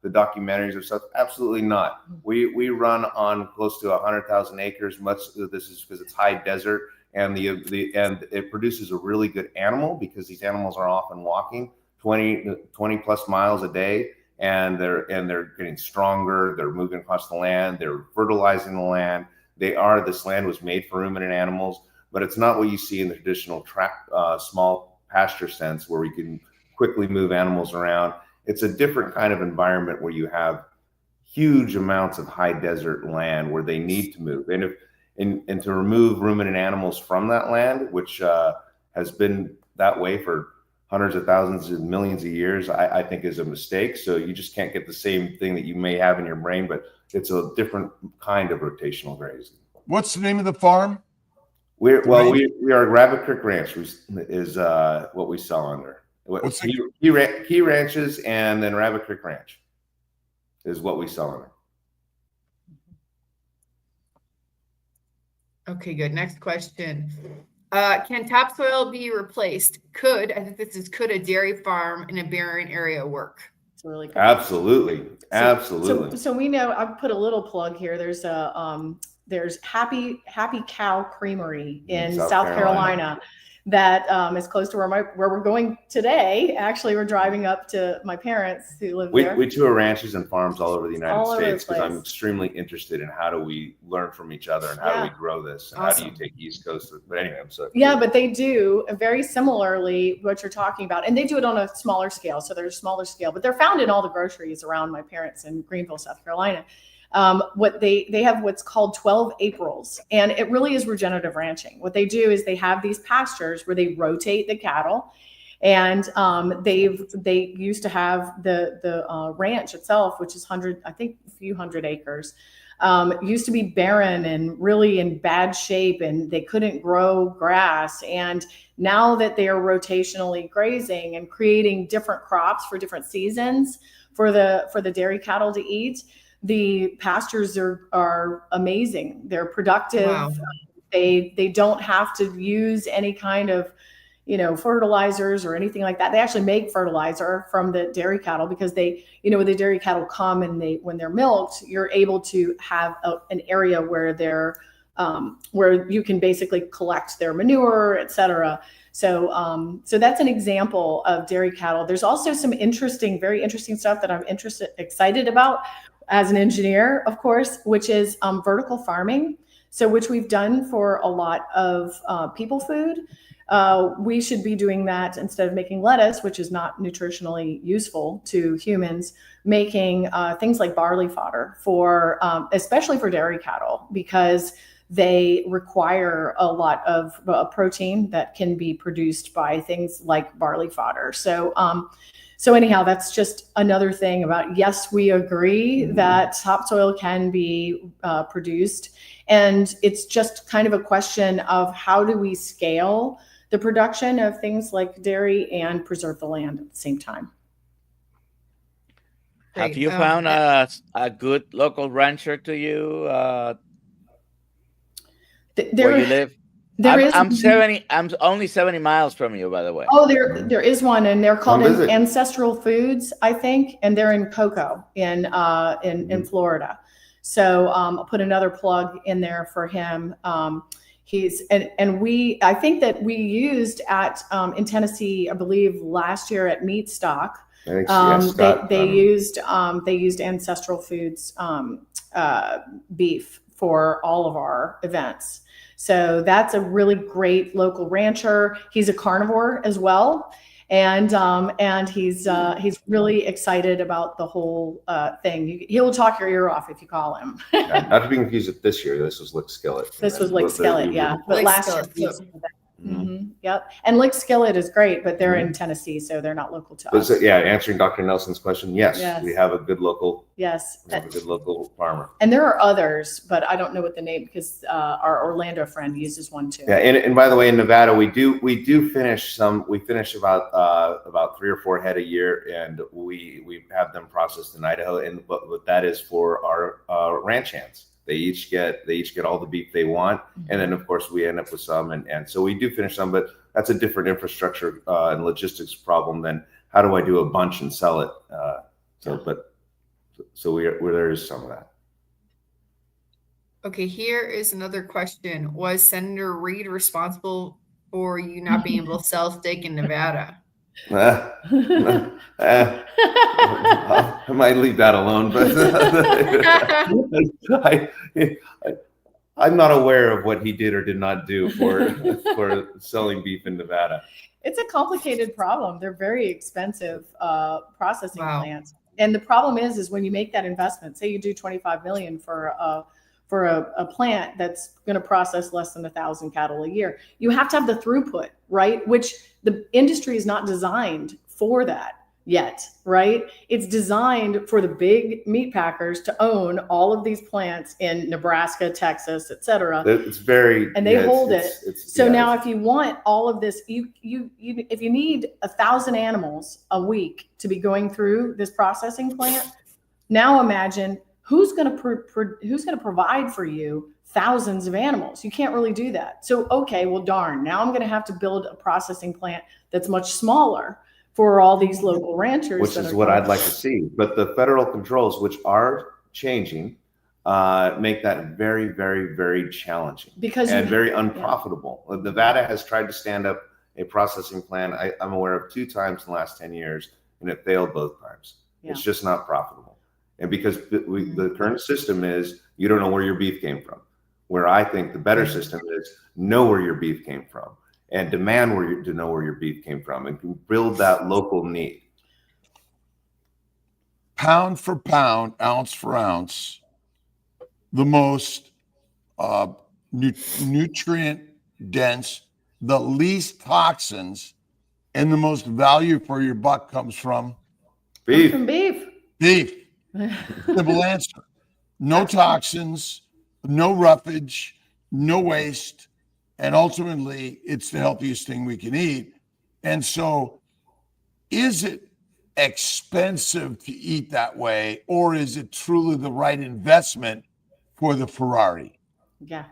documentaries or stuff? Absolutely not. We run on close to 100,000 acres. Much of this is because it's high desert. And it produces a really good animal because these animals are often walking 20 plus miles a day, and they're getting stronger. They're moving across the land. They're fertilizing the land. This land was made for ruminant animals, but it's not what you see in the traditional small pasture sense where we can quickly move animals around. It's a different kind of environment where you have huge amounts of high desert land where they need to move. And to remove ruminant animals from that land, which has been that way for hundreds of thousands and millions of years, I think is a mistake. So you just can't get the same thing that you may have in your brain, but it's a different kind of rotational grazing. What's the name of the farm? We are Rabbit Creek Ranch is what we sell under. Key Ranches, and then Rabbit Creek Ranch is what we sell under. Okay, good. Next question. Can topsoil be replaced? I think this is, could a dairy farm in a barren area work? It's really good. Absolutely. Absolutely. So we know, I've put a little plug here. There's Happy Cow Creamery in South Carolina that is close to where we're going today. Actually, we're driving up to my parents who live there. We tour ranches and farms all over the United States because I'm extremely interested in how do we learn from each other and how do we grow this and how do you take East Coast. But anyway, I'm sorry. Yeah, but they do very similarly what you're talking about, and they do it on a smaller scale. So they're a smaller scale, but they're found in all the groceries around my parents in Greenville, South Carolina. What they have what's called 12 Aprils, and it really is regenerative ranching. What they do is they have these pastures where they rotate the cattle, and they used to have the ranch itself, which is a few hundred acres, used to be barren and really in bad shape, and they couldn't grow grass. And now that they are rotationally grazing and creating different crops for different seasons for the dairy cattle to eat, the pastures are amazing. They're productive. Wow. They don't have to use any kind of, fertilizers or anything like that. They actually make fertilizer from the dairy cattle because when the dairy cattle come and when they're milked, you're able to have an area where where you can basically collect their manure, et cetera. So that's an example of dairy cattle. There's also some very interesting stuff that I'm excited about as an engineer, of course, which is vertical farming. So which we've done for a lot of people food. We should be doing that instead of making lettuce, which is not nutritionally useful to humans, making things like barley fodder especially for dairy cattle, because they require a lot of protein that can be produced by things like barley fodder. So anyhow, that's just another thing about, yes, we agree that topsoil can be produced. And it's just kind of a question of how do we scale the production of things like dairy and preserve the land at the same time. Have you found a good local rancher to you where you live? I'm only 70 miles from you, by the way. Oh, there is one, and they're called Ancestral Foods, I think, and they're in Cocoa in Florida. So I'll put another plug in there for him. I think that we used in Tennessee, I believe last year at Meat Stock. They used Ancestral Foods beef for all of our events. So that's a really great local rancher. He's a carnivore as well. And he's really excited about the whole thing. He'll talk your ear off if you call him. Not to be confused with this year. This was Lick Skillet. This was Lick Skillet, yeah. But last year. Mm-hmm. Yep. And Lick Skillet is great, but they're in Tennessee, so they're not local to us. Yeah, answering Dr. Nelson's question, yes, we have a good local. Yes. We have a good local farmer. And there are others, but I don't know what the name, because our Orlando friend uses one too. Yeah, and by the way, in Nevada, we do finish some. We finish about 3 or 4 head a year, and we have them processed in Idaho. But that is for our ranch hands. They each get all the beef they want, and then of course we end up with some, and so we do finish some, but that's a different infrastructure and logistics problem than how do I do a bunch and sell it. So there is some of that. Okay, here is another question. Was Senator Reid responsible for you not being able to sell steak in Nevada? I might leave that alone, but I'm not aware of what he did or did not do for selling beef in Nevada. It's a complicated problem. They're very expensive processing Wow. plants. And the problem is when you make that investment, say you do 25 million for a plant that's going to process less than 1,000 cattle a year, you have to have the throughput, right? Which the industry is not designed for that yet, right? It's designed for the big meat packers to own all of these plants in Nebraska, Texas, et cetera. It's very, and they hold it. So yeah, now if you want all of this, if you need 1,000 animals a week to be going through this processing plant, now imagine who's going to provide for you thousands of animals. You can't really do that. So, okay, well, darn, now I'm going to have to build a processing plant that's much smaller for all these local ranchers. Which is what I'd like to see. But the federal controls, which are changing, make that very, very, very challenging and very unprofitable. Yeah. Nevada has tried to stand up a processing plant, I'm aware of 2 times in the last 10 years, and it failed both times. Yeah. It's just not profitable. And because the current system is you don't know where your beef came from, where I think the better system is know where your beef came from and demand to know where your beef came from and can build that local need. Pound for pound, ounce for ounce, the most nutrient dense, the least toxins, and the most value for your buck comes from beef. From beef. Beef. Simple answer. No toxins, no roughage, no waste, and ultimately it's the healthiest thing we can eat. And so is it expensive to eat that way, or is it truly the right investment for the Ferrari? Yeah.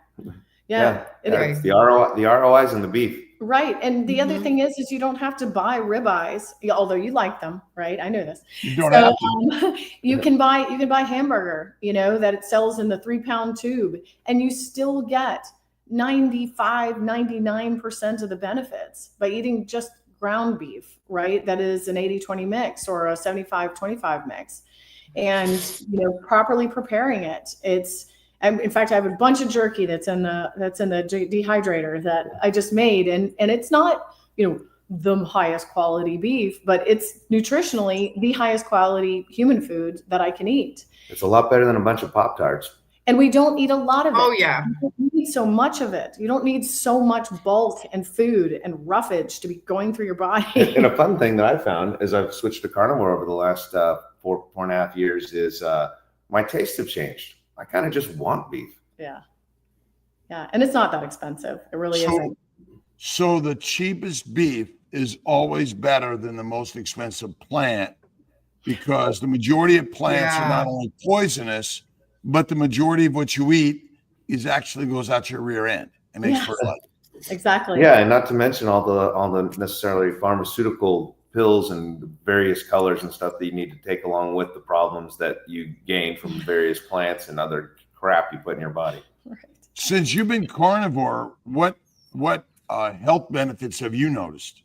It's the ROI is in the beef. Right. And the other thing is you don't have to buy ribeyes, although you like them, right? I know this. You don't have to. You can buy hamburger, that it sells in the 3-pound tube, and you still get 99% of the benefits by eating just ground beef, right? That is an 80-20 mix or a 75-25 mix. And, properly preparing it. In fact, I have a bunch of jerky that's in the dehydrator that I just made, and it's not the highest quality beef, but it's nutritionally the highest quality human food that I can eat. It's a lot better than a bunch of Pop-Tarts. And we don't eat a lot of it. Oh yeah, you don't need so much of it. You don't need so much bulk and food and roughage to be going through your body. And a fun thing that I found as I've switched to carnivore over the last 4.5 years is my tastes have changed. I kind of just want beef. Yeah. And it's not that expensive. It really isn't. So the cheapest beef is always better than the most expensive plant, because the majority of plants are not only poisonous, but the majority of what you eat actually goes out your rear end and makes fertilizer. Exactly. Yeah. And not to mention all the necessarily pharmaceutical pills and various colors and stuff that you need to take along with the problems that you gain from various plants and other crap you put in your body. Right. Since you've been carnivore, what health benefits have you noticed?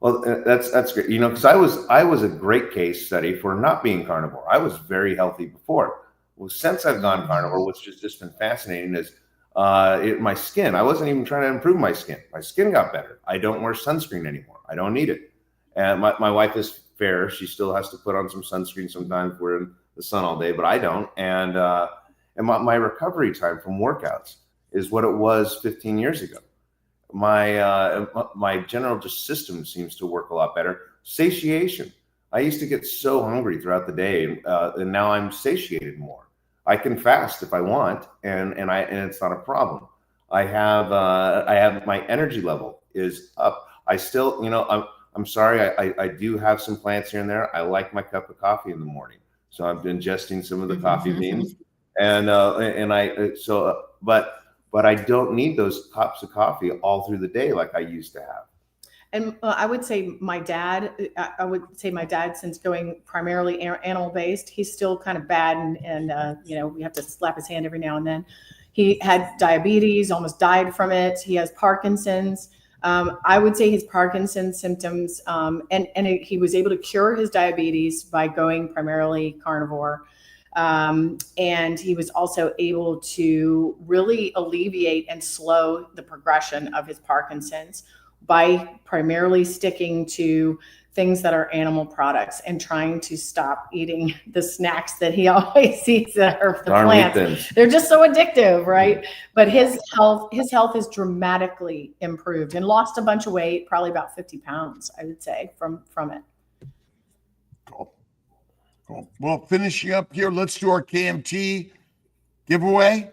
Well, that's great. Because I was a great case study for not being carnivore. I was very healthy before. Well, since I've gone carnivore, which has just been fascinating, is my skin. I wasn't even trying to improve my skin. My skin got better. I don't wear sunscreen anymore. I don't need it. And my wife is fair. She still has to put on some sunscreen sometimes. We're in the sun all day, but I don't. And my recovery time from workouts is what it was 15 years ago. My general just system seems to work a lot better. Satiation. I used to get so hungry throughout the day, and now I'm satiated more. I can fast if I want, and it's not a problem. I have my energy level is up. I still, I'm sorry, I do have some plants here and there. I like my cup of coffee in the morning, so I'm ingesting some of the coffee beans, but I don't need those cups of coffee all through the day like I used to have. And I would say my dad, since going primarily animal based, he's still kind of bad, and we have to slap his hand every now and then. He had diabetes, almost died from it. He has Parkinson's. I would say his Parkinson's symptoms, he was able to cure his diabetes by going primarily carnivore. And he was also able to really alleviate and slow the progression of his Parkinson's by primarily sticking to things that are animal products and trying to stop eating the snacks that he always eats that are the Darn plants. weekends. They're just so addictive, right? But his health is dramatically improved and lost a bunch of weight, probably about 50 pounds, I would say, from it. Cool. Well, finishing up here, let's do our KMT giveaway.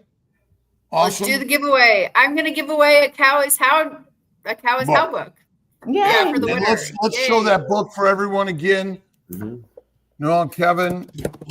Awesome. Let's do the giveaway. I'm going to give away a Cow is How book. Yeah, for the And winner. let's show that book for everyone again. Mhm. Noel and Kevin,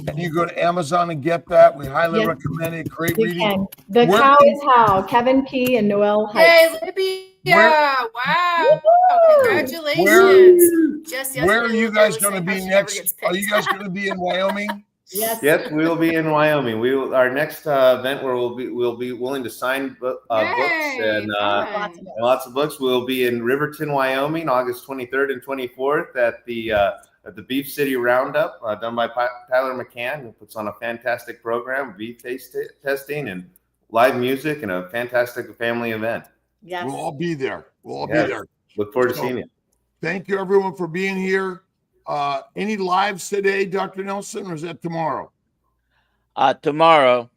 and you go to Amazon and get that. We highly Yes. recommend it. Great You reading. can. The Where- Cow is How, Kevin P. and Noel Yay, Heights. Libya. Where- Wow. Woo! Congratulations. Just Where are yesterday, you Libya guys was going to saying how be she never next? gets Are you picked. guys going to be in Wyoming? Yes. Yes, we will be in Wyoming. Our next event where we'll be willing to sign books and fun. Lots of it. lots of books. We'll be in Riverton, Wyoming, August 23rd and 24th at the Beef City Roundup, done by Tyler McCann, who puts on a fantastic program, beef testing and live music, and a fantastic family event. Yes. We'll all be there. We'll all Yes. be there. Look forward to seeing you. Thank you, everyone, for being here. Any lives today, Dr. Nelson, or is that tomorrow? Tomorrow.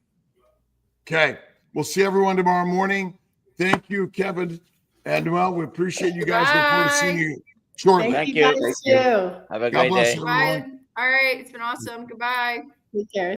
Okay. We'll see everyone tomorrow morning. Thank you, Kevin and Noel. We appreciate you guys. Look forward to seeing you shortly. Thank Thank you you. guys Thank you. too. Have a God great bless day. everyone. Bye. All right. It's been awesome. Goodbye. Take care.